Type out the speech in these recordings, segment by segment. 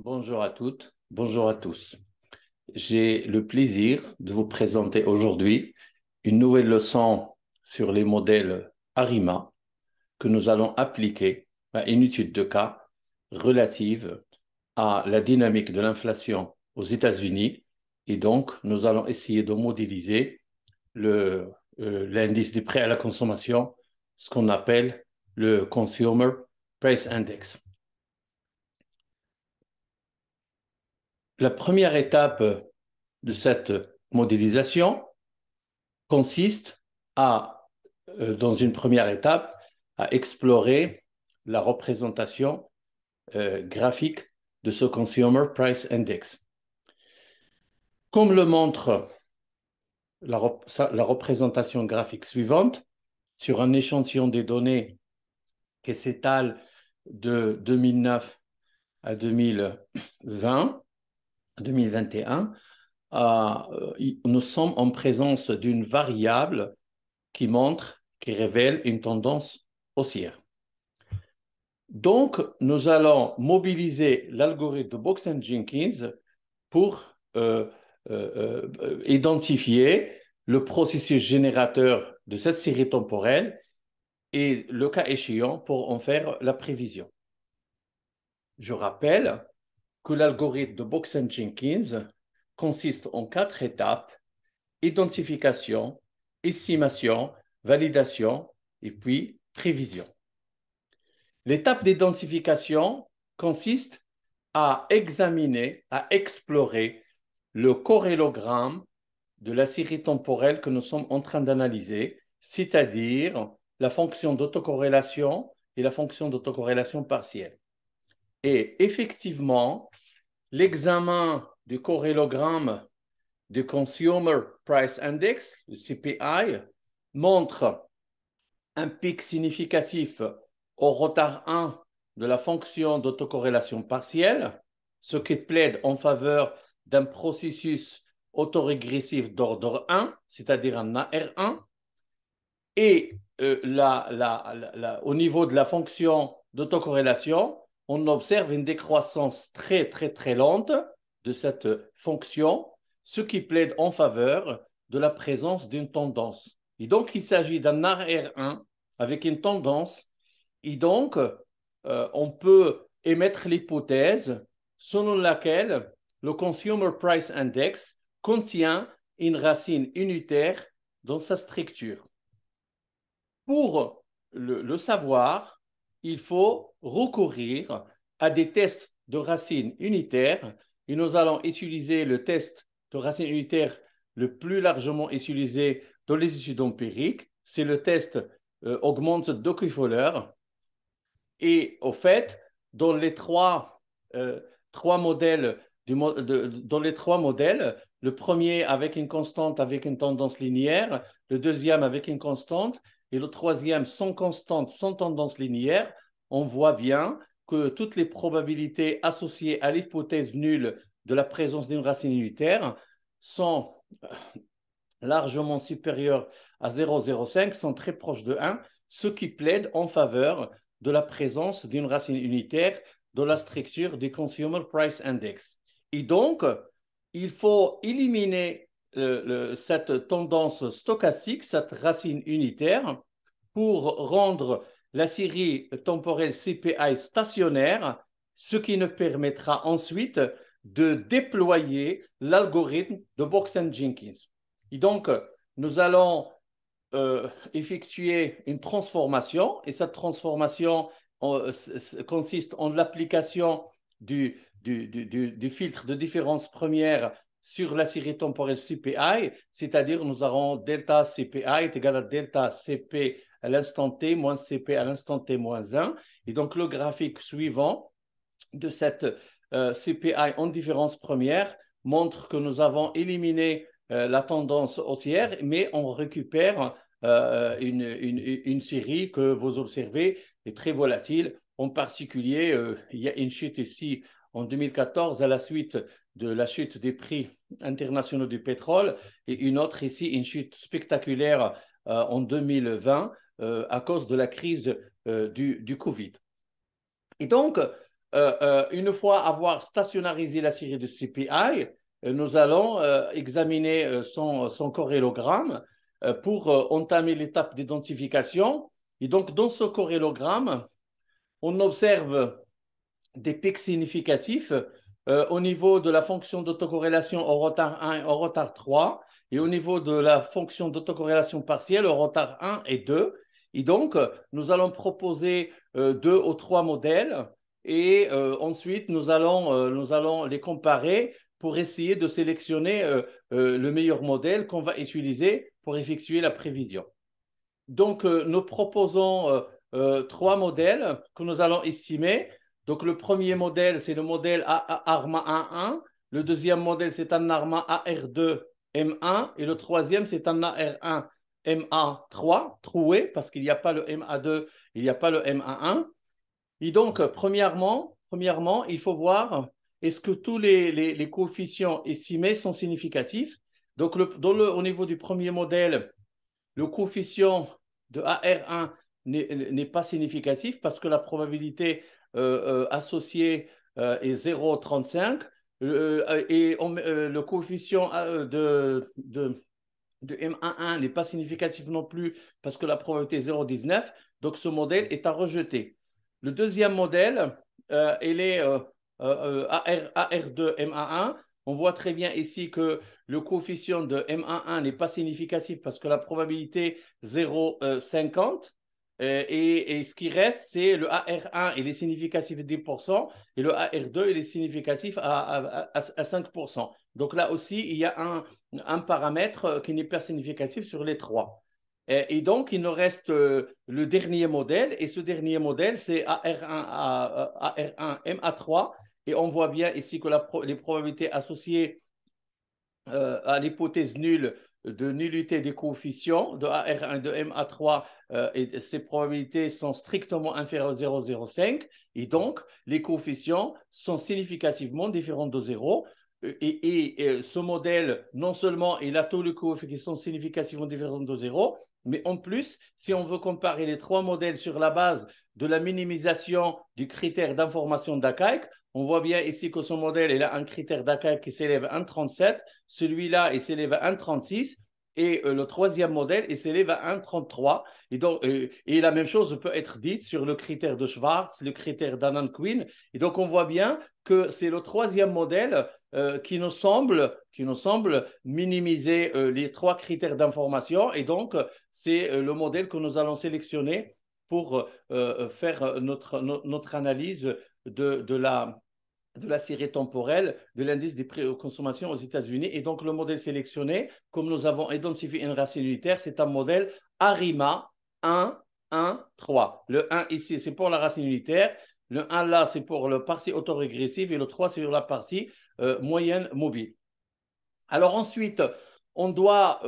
Bonjour à toutes, bonjour à tous. J'ai le plaisir de vous présenter aujourd'hui une nouvelle leçon sur les modèles ARIMA que nous allons appliquer à une étude de cas relative à la dynamique de l'inflation aux États-Unis. Et donc, nous allons essayer de modéliser l'indice des prix à la consommation, ce qu'on appelle le Consumer Price Index. La première étape de cette modélisation consiste dans une première étape, à explorer la représentation graphique de ce Consumer Price Index. Comme le montre la représentation graphique suivante, sur un échantillon des données qui s'étale de 2009 à 2020, 2021, nous sommes en présence d'une variable qui révèle une tendance haussière. Donc, nous allons mobiliser l'algorithme de Box and Jenkins pour identifier le processus générateur de cette série temporelle et, le cas échéant, pour en faire la prévision. Je rappelle que l'algorithme de Box and Jenkins consiste en 4 étapes: identification, estimation, validation et puis prévision. L'étape d'identification consiste à examiner, à explorer le corrélogramme de la série temporelle que nous sommes en train d'analyser, c'est-à-dire la fonction d'autocorrélation et la fonction d'autocorrélation partielle. Et effectivement, l'examen du corrélogramme du Consumer Price Index, le CPI, montre un pic significatif au retard 1 de la fonction d'autocorrélation partielle, ce qui plaide en faveur d'un processus autorégressif d'ordre 1, c'est-à-dire un AR1. Et au niveau de la fonction d'autocorrélation, on observe une décroissance très, très, très lente de cette fonction, ce qui plaide en faveur de la présence d'une tendance. Et donc, il s'agit d'un AR1 avec une tendance. Et donc, on peut émettre l'hypothèse selon laquelle le Consumer Price Index contient une racine unitaire dans sa structure. Pour le savoir, il faut recourir à des tests de racines unitaires et nous allons utiliser le test de racine unitaire le plus largement utilisé dans les études empiriques. C'est le test Augmented Doppler. Et au fait, dans les trois modèles, dans les trois modèles, le premier avec une constante, avec une tendance linéaire, le deuxième avec une constante, et le troisième sans constante, sans tendance linéaire, on voit bien que toutes les probabilités associées à l'hypothèse nulle de la présence d'une racine unitaire sont largement supérieures à 0,05, sont très proches de 1, ce qui plaide en faveur de la présence d'une racine unitaire dans la structure du Consumer Price Index. Et donc, il faut éliminer cette tendance stochastique, cette racine unitaire, pour rendre la série temporelle CPI stationnaire, ce qui nous permettra ensuite de déployer l'algorithme de Box and Jenkins. Et donc, nous allons effectuer une transformation, et cette transformation consiste en l'application du filtre de différence première sur la série temporelle CPI, c'est-à-dire nous aurons delta CPI est égal à delta CP à l'instant t moins CP à l'instant t moins 1. Et donc le graphique suivant de cette CPI en différence première montre que nous avons éliminé la tendance haussière, mais on récupère une série que vous observez est très volatile. En particulier, il y a une chute ici en 2014 à la suite de la chute des prix internationaux du pétrole, et une autre ici, une chute spectaculaire en 2020 à cause de la crise du Covid. Et donc, une fois avoir stationnarisé la série de CPI, nous allons examiner son corrélogramme pour entamer l'étape d'identification. Et donc, dans ce corrélogramme, on observe des pics significatifs au niveau de la fonction d'autocorrélation au retard 1 et au retard 3, et au niveau de la fonction d'autocorrélation partielle au retard 1 et 2. Et donc, nous allons proposer 2 ou 3 modèles, et ensuite, nous allons les comparer pour essayer de sélectionner le meilleur modèle qu'on va utiliser pour effectuer la prévision. Donc, nous proposons 3 modèles que nous allons estimer. Donc, le premier modèle, c'est le modèle ARMA 1.1. Le deuxième modèle, c'est un ARMA AR2 M1. Et le troisième, c'est un AR1 MA3, troué, parce qu'il n'y a pas le MA2, il n'y a pas le MA1. Et donc, premièrement, il faut voir est-ce que tous les coefficients estimés sont significatifs. Donc, au niveau du premier modèle, le coefficient de AR1 n'est pas significatif parce que la probabilité associée est 0,35 et le coefficient de M11 n'est pas significatif non plus parce que la probabilité est 0,19. Donc, ce modèle est à rejeter. Le deuxième modèle, il est AR2 MA1. On voit très bien ici que le coefficient de M11 n'est pas significatif parce que la probabilité 0,50. Et ce qui reste, c'est le AR1, il est significatif à 10%, et le AR2, il est significatif à 5%. Donc là aussi, il y a un paramètre qui n'est pas significatif sur les 3. Et donc, il nous reste le dernier modèle, et ce dernier modèle, c'est AR1 MA3, et on voit bien ici que les probabilités associées à l'hypothèse nulle de nullité des coefficients de AR1 et de MA3, et ces probabilités sont strictement inférieures à 0,05, et donc les coefficients sont significativement différents de 0. Et ce modèle, non seulement il a tous les coefficients qui sont significativement différents de 0, mais en plus, si on veut comparer les 3 modèles sur la base de la minimisation du critère d'information d'ACAIC, on voit bien ici que ce modèle il a un critère d'ACAIC qui s'élève à 1,37, celui-là il s'élève à 1,36, et le troisième modèle il s'élève à 1,33. Et, donc, et la même chose peut être dite sur le critère de Schwartz, le critère d'Annan-Quinn. Et donc on voit bien que c'est le troisième modèle qui nous semble minimiser les 3 critères d'information. Et donc, c'est le modèle que nous allons sélectionner pour faire notre analyse de la série temporelle de l'indice des prix aux consommations aux États-Unis. Et donc, le modèle sélectionné, comme nous avons identifié une racine unitaire, c'est un modèle ARIMA 1, 1, 3. Le 1 ici, c'est pour la racine unitaire. Le 1 là, c'est pour la partie autorégressive, et le 3, c'est pour la partie moyenne mobile. Alors ensuite, on doit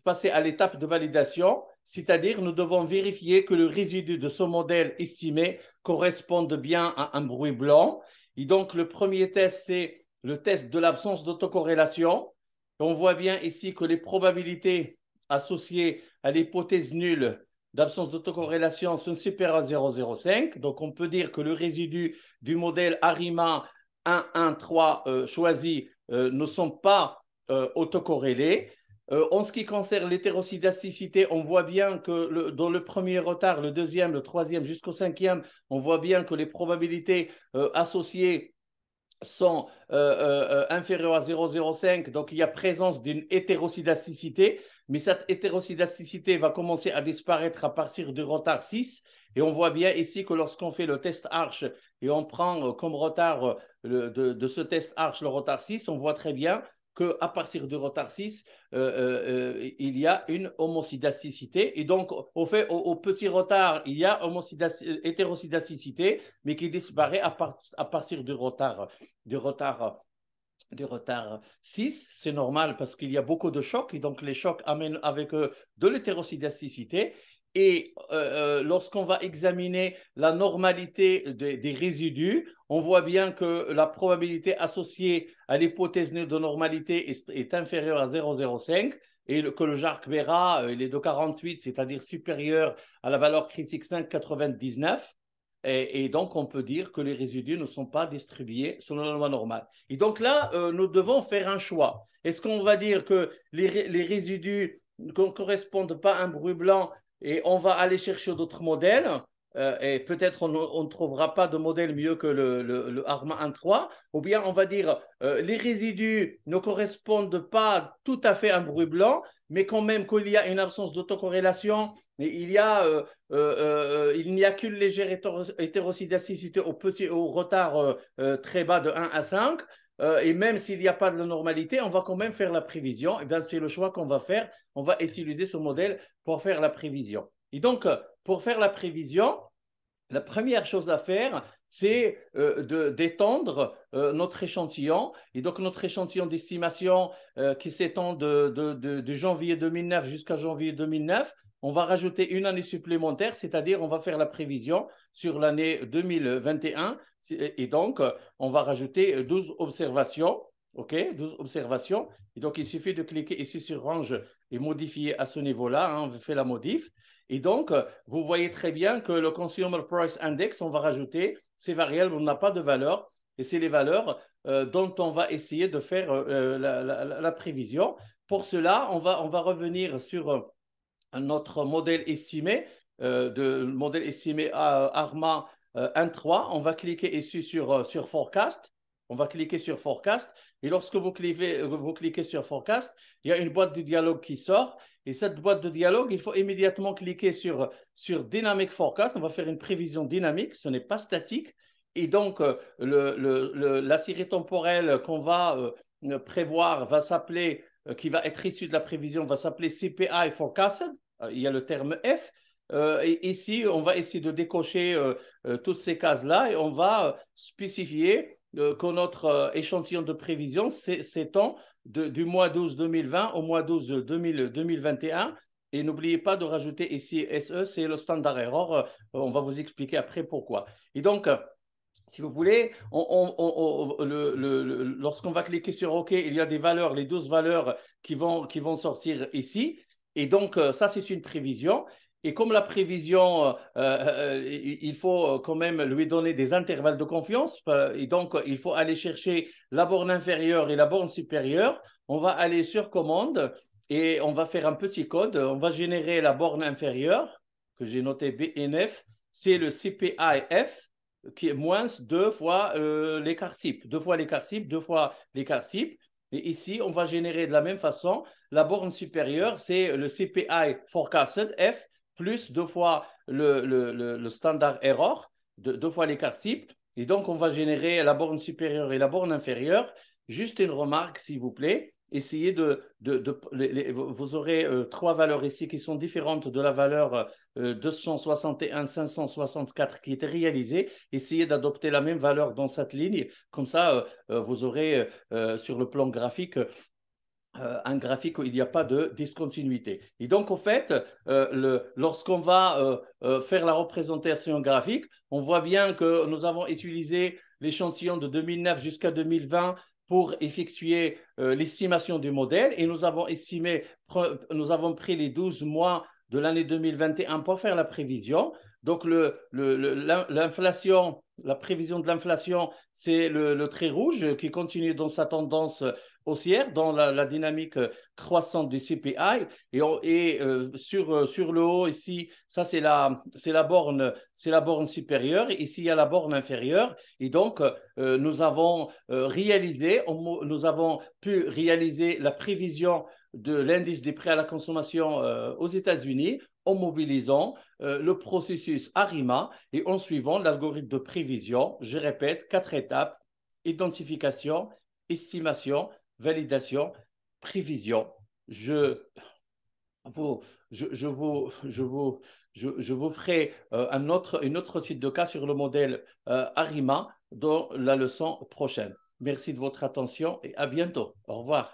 passer à l'étape de validation, c'est-à-dire nous devons vérifier que le résidu de ce modèle estimé corresponde bien à un bruit blanc. Et donc, le premier test, c'est le test de l'absence d'autocorrélation. On voit bien ici que les probabilités associées à l'hypothèse nulle d'absence d'autocorrélation sont supérieures à 0,05. Donc, on peut dire que le résidu du modèle ARIMA 1,1,3 choisi ne sont pas autocorrélés. En ce qui concerne l'hétérosidasticité, on voit bien que dans le premier retard, le deuxième, le troisième jusqu'au cinquième, on voit bien que les probabilités associées sont inférieures à 0,05. Donc, il y a présence d'une hétérosidasticité, mais cette hétérosidasticité va commencer à disparaître à partir du retard 6. Et on voit bien ici que lorsqu'on fait le test Arch et on prend comme retard de ce test Arch le retard 6, on voit très bien qu'à partir du retard 6, il y a une homosidasticité. Et donc, au petit retard, il y a hétérosidasticité, mais qui disparaît à partir du retard 6. C'est normal parce qu'il y a beaucoup de chocs, et donc les chocs amènent avec eux de l'hétérosidasticité. Et lorsqu'on va examiner la normalité des résidus, on voit bien que la probabilité associée à l'hypothèse de normalité est inférieure à 0,05, et que le Jarque-Bera il est de 48, c'est-à-dire supérieur à la valeur critique 5,99. Et donc, on peut dire que les résidus ne sont pas distribués selon la loi normale. Et donc là, nous devons faire un choix. Est-ce qu'on va dire que les résidus ne correspondent pas à un bruit blanc et on va aller chercher d'autres modèles et peut-être on ne trouvera pas de modèle mieux que le Arma 1.3, ou bien on va dire les résidus ne correspondent pas tout à fait à un bruit blanc, mais quand même qu'il y a une absence d'autocorrélation, il n'y a qu'une légère hétérosidacité au retard très bas de 1 à 5. Et même s'il n'y a pas de normalité, on va quand même faire la prévision. Et bien, c'est le choix qu'on va faire. On va utiliser ce modèle pour faire la prévision. Et donc, pour faire la prévision, la première chose à faire, c'est d'étendre notre échantillon. Et donc, notre échantillon d'estimation qui s'étend de janvier 2009 jusqu'à janvier 2009, on va rajouter une année supplémentaire, c'est-à-dire on va faire la prévision sur l'année 2021. Et donc, on va rajouter 12 observations. OK, 12 observations. Et donc, il suffit de cliquer ici sur Range et modifier à ce niveau-là. Hein, on fait la modif. Et donc, vous voyez très bien que le Consumer Price Index, on va rajouter ces variables, on n'a pas de valeur. Et c'est les valeurs dont on va essayer de faire la prévision. Pour cela, on va revenir sur notre modèle estimé, modèle estimé ARMA 1.3. On va cliquer ici sur Forecast. On va cliquer sur Forecast. Et lorsque vous cliquez sur Forecast, il y a une boîte de dialogue qui sort. Et cette boîte de dialogue, il faut immédiatement cliquer sur Dynamic Forecast. On va faire une prévision dynamique. Ce n'est pas statique. Et donc, la série temporelle qu'on va prévoir va s'appeler, qui va être issue de la prévision, va s'appeler CPI Forecasted. Il y a le terme F. Et ici, on va essayer de décocher toutes ces cases-là et on va spécifier que notre échantillon de prévision s'étend du mois 12 2020 au mois 12 2021. Et n'oubliez pas de rajouter ici SE, c'est le standard error. On va vous expliquer après pourquoi. Et donc, si vous voulez, lorsqu'on va cliquer sur OK, il y a des valeurs, les 12 valeurs qui vont sortir ici. Et donc, ça, c'est une prévision. Et comme la prévision, il faut quand même lui donner des intervalles de confiance. Et donc, il faut aller chercher la borne inférieure et la borne supérieure. On va aller sur commande et on va faire un petit code. On va générer la borne inférieure, que j'ai noté BNF. C'est le CPIF, qui est moins 2 fois l'écart type. 2 fois l'écart type, 2 fois l'écart type. Et ici, on va générer de la même façon. La borne supérieure, c'est le CPI forecasted F plus 2 fois le standard error, 2 fois l'écart type. Et donc, on va générer la borne supérieure et la borne inférieure. Juste une remarque, s'il vous plaît. Essayez vous aurez 3 valeurs ici qui sont différentes de la valeur 261 564 qui était réalisée. Essayez d'adopter la même valeur dans cette ligne. Comme ça, vous aurez sur le plan graphique un graphique où il n'y a pas de discontinuité. Et donc, au fait, lorsqu'on va faire la représentation graphique, on voit bien que nous avons utilisé l'échantillon de 2009 jusqu'à 2020 pour effectuer l'estimation du modèle et nous avons pris les 12 mois de l'année 2021 pour faire la prévision. Donc, l'inflation, la prévision de l'inflation, c'est le trait rouge qui continue dans sa tendance haussière, dans la dynamique croissante du CPI. Et sur le haut, ici, ça, c'est la borne supérieure. Ici, il y a la borne inférieure. Et donc, nous avons pu réaliser la prévision de l'indice des prix à la consommation aux États-Unis en mobilisant le processus ARIMA et en suivant l'algorithme de prévision. Je répète, 4 étapes: identification, estimation, validation, prévision. Je vous ferai une autre suite de cas sur le modèle ARIMA dans la leçon prochaine. Merci de votre attention et à bientôt. Au revoir.